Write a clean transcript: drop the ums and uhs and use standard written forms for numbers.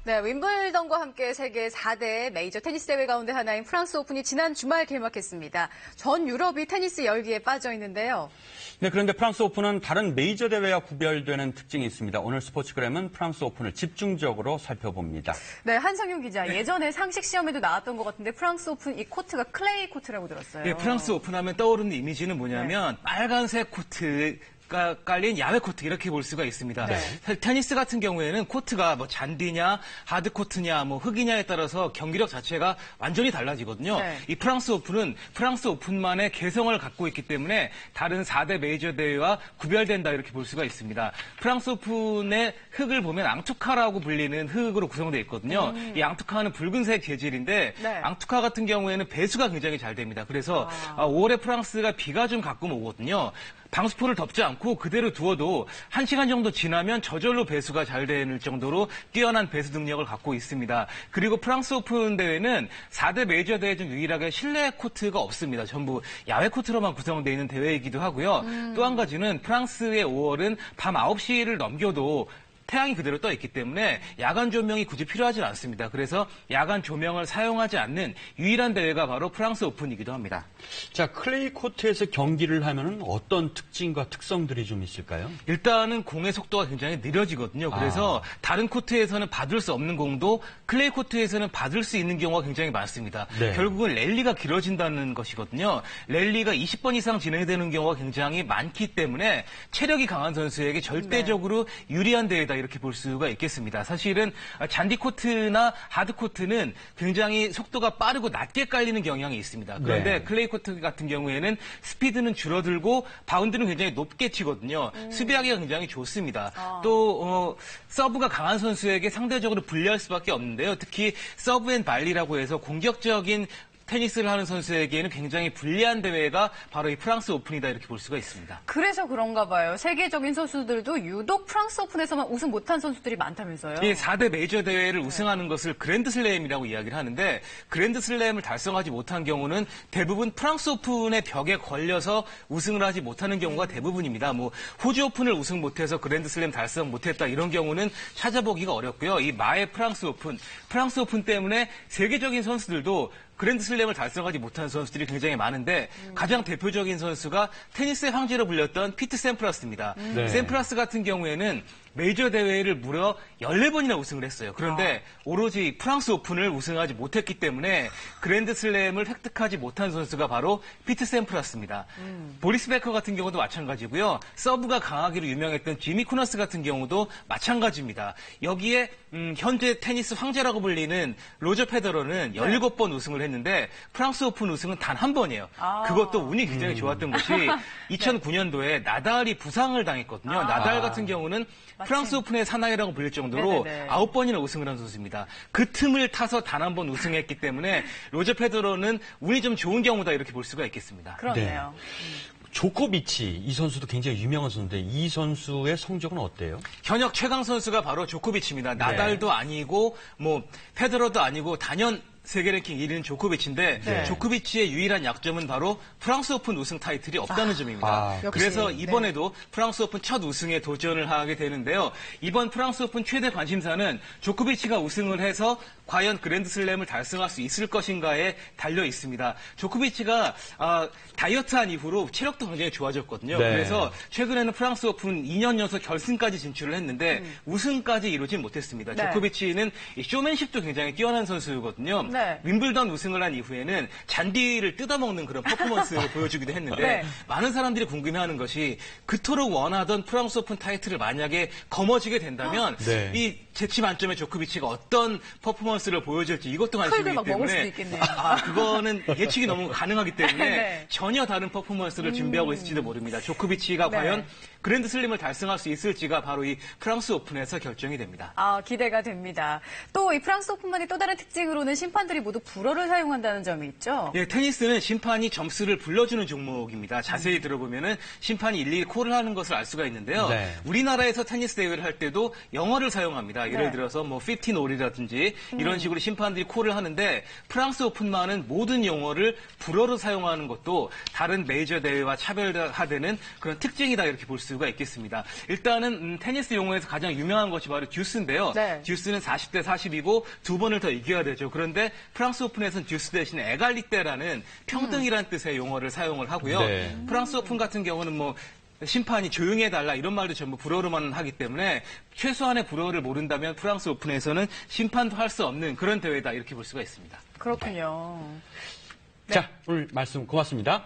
네, 윈블던과 함께 세계 4대 메이저 테니스 대회 가운데 하나인 프랑스 오픈이 지난 주말 개막했습니다. 전 유럽이 테니스 열기에 빠져 있는데요. 네, 그런데 프랑스 오픈은 다른 메이저 대회와 구별되는 특징이 있습니다. 오늘 스포츠그램은 프랑스 오픈을 집중적으로 살펴봅니다. 네, 한성윤 기자. 예전에 상식 시험에도 나왔던 것 같은데 프랑스 오픈 이 코트가 클레이 코트라고 들었어요. 네, 프랑스 오픈 하면 떠오르는 이미지는 뭐냐면 빨간색 코트 깔린 야외 코트 이렇게 볼 수가 있습니다. 네. 테니스 같은 경우에는 코트가 뭐 잔디냐 하드 코트냐 뭐 흙이냐에 따라서 경기력 자체가 완전히 달라지거든요. 네. 이 프랑스 오픈은 프랑스 오픈만의 개성을 갖고 있기 때문에 다른 4대 메이저 대회와 구별된다 이렇게 볼 수가 있습니다. 프랑스 오픈의 흙을 보면 앙투카라고 불리는 흙으로 구성되어 있거든요. 이 앙투카는 붉은색 재질인데 네. 앙투카 같은 경우에는 배수가 굉장히 잘 됩니다. 그래서 5월에 프랑스가 비가 좀 가끔 오거든요. 방수포를 덮지 않고 그대로 두어도 1시간 정도 지나면 저절로 배수가 잘 되는 정도로 뛰어난 배수 능력을 갖고 있습니다. 그리고 프랑스 오픈 대회는 4대 메이저 대회 중 유일하게 실내 코트가 없습니다. 전부 야외 코트로만 구성되어 있는 대회이기도 하고요. 또 한 가지는 프랑스의 5월은 밤 9시를 넘겨도 태양이 그대로 떠 있기 때문에 야간 조명이 굳이 필요하지 않습니다. 그래서 야간 조명을 사용하지 않는 유일한 대회가 바로 프랑스 오픈이기도 합니다. 자, 클레이 코트에서 경기를 하면 어떤 특징과 특성들이 좀 있을까요? 일단은 공의 속도가 굉장히 느려지거든요. 그래서 다른 코트에서는 받을 수 없는 공도 클레이 코트에서는 받을 수 있는 경우가 굉장히 많습니다. 네. 결국은 랠리가 길어진다는 것이거든요. 랠리가 20번 이상 진행되는 경우가 굉장히 많기 때문에 체력이 강한 선수에게 절대적으로 유리한 대회다 이렇게 볼 수가 있겠습니다. 사실은 잔디 코트나 하드 코트는 굉장히 속도가 빠르고 낮게 깔리는 경향이 있습니다. 그런데 네. 클레이 코트 같은 경우에는 스피드는 줄어들고 바운드는 굉장히 높게 치거든요. 수비하기가 굉장히 좋습니다. 또 서브가 강한 선수에게 상대적으로 불리할 수밖에 없는데요. 특히 서브 앤 발리라고 해서 공격적인 테니스를 하는 선수에게는 굉장히 불리한 대회가 바로 이 프랑스 오픈이다 이렇게 볼 수가 있습니다. 그래서 그런가 봐요. 세계적인 선수들도 유독 프랑스 오픈에서만 우승 못한 선수들이 많다면서요. 이 4대 메이저 대회를 우승하는 것을 그랜드슬램이라고 이야기를 하는데 그랜드슬램을 달성하지 못한 경우는 대부분 프랑스 오픈의 벽에 걸려서 우승을 하지 못하는 경우가 대부분입니다. 뭐 호주 오픈을 우승 못해서 그랜드슬램 달성 못했다 이런 경우는 찾아보기가 어렵고요. 이 마의 프랑스 오픈 때문에 세계적인 선수들도 그랜드슬램을 달성하지 못한 선수들이 굉장히 많은데 가장 대표적인 선수가 테니스의 황제로 불렸던 피트 샘프라스입니다. 네. 샘프라스 같은 경우에는 메이저 대회를 무려 14번이나 우승을 했어요. 그런데 오로지 프랑스 오픈을 우승하지 못했기 때문에 그랜드슬램을 획득하지 못한 선수가 바로 피트 샘프라스입니다. 보리스 베커 같은 경우도 마찬가지고요. 서브가 강하기로 유명했던 지미 쿠너스 같은 경우도 마찬가지입니다. 여기에 현재 테니스 황제라고 불리는 로저 페더러는 17번 우승을 했는데 프랑스 오픈 우승은 단 한 번이에요. 그것도 운이 굉장히 좋았던 것이 2009년도에 나달이 부상을 당했거든요. 나달 같은 경우는 프랑스 오픈의 사나이라고 불릴 정도로 9번이나 우승을 한 선수입니다. 그 틈을 타서 단 한 번 우승했기 때문에 로저 페더러는 운이 좀 좋은 경우다 이렇게 볼 수가 있겠습니다. 그렇네요. 네. 조코비치 이 선수도 굉장히 유명한 선수인데 이 선수의 성적은 어때요? 현역 최강 선수가 바로 조코비치입니다. 나달도 아니고 뭐 페더러도 아니고 단연 세계 랭킹 1위는 조코비치인데 조코비치의 유일한 약점은 바로 프랑스 오픈 우승 타이틀이 없다는 점입니다. 그래서 이번에도 프랑스 오픈 첫 우승에 도전을 하게 되는데요. 이번 프랑스 오픈 최대 관심사는 조코비치가 우승을 해서 과연 그랜드슬램을 달성할 수 있을 것인가에 달려 있습니다. 조코비치가 다이어트한 이후로 체력도 굉장히 좋아졌거든요. 그래서 최근에는 프랑스 오픈 2년 연속 결승까지 진출을 했는데 우승까지 이루진 못했습니다. 조코비치는 이 쇼맨십도 굉장히 뛰어난 선수거든요. 윈블던 우승을 한 이후에는 잔디를 뜯어먹는 그런 퍼포먼스를 보여주기도 했는데 많은 사람들이 궁금해하는 것이 그토록 원하던 프랑스 오픈 타이틀을 만약에 거머쥐게 된다면 이 재치 만점의 조코비치가 어떤 퍼포먼스를 보여줄지 이것도 관심이기 때문에 그거는 예측이 너무 가능하기 때문에 전혀 다른 퍼포먼스를 준비하고 있을지도 모릅니다. 조코비치가 과연 그랜드슬램을 달성할 수 있을지가 바로 이 프랑스 오픈에서 결정이 됩니다. 기대가 됩니다. 또 이 프랑스 오픈만의 또 다른 특징으로는 심판들이 모두 불어를 사용한다는 점이 있죠. 예, 테니스는 심판이 점수를 불러주는 종목입니다. 자세히 들어보면은 심판이 일일이 콜을 하는 것을 알 수가 있는데요. 우리나라에서 테니스 대회를 할 때도 영어를 사용합니다. 예를 들어서 뭐 15올이라든지 이런 식으로 심판들이 콜을 하는데 프랑스 오픈만은 모든 용어를 불어로 사용하는 것도 다른 메이저 대회와 차별화되는 그런 특징이다 이렇게 볼 수가 있겠습니다. 일단은 테니스 용어에서 가장 유명한 것이 바로 듀스인데요. 네. 듀스는 40대 40이고 두 번을 더 이겨야 되죠. 그런데 프랑스 오픈에서는 듀스 대신 에갈리떼라는 평등이라는 뜻의 용어를 사용을 하고요. 네. 프랑스 오픈 같은 경우는 뭐 심판이 조용히 해달라 이런 말도 전부 불어로만 하기 때문에 최소한의 불어를 모른다면 프랑스 오픈에서는 심판도 할 수 없는 그런 대회다 이렇게 볼 수가 있습니다. 그렇군요. 자, 오늘 말씀 고맙습니다.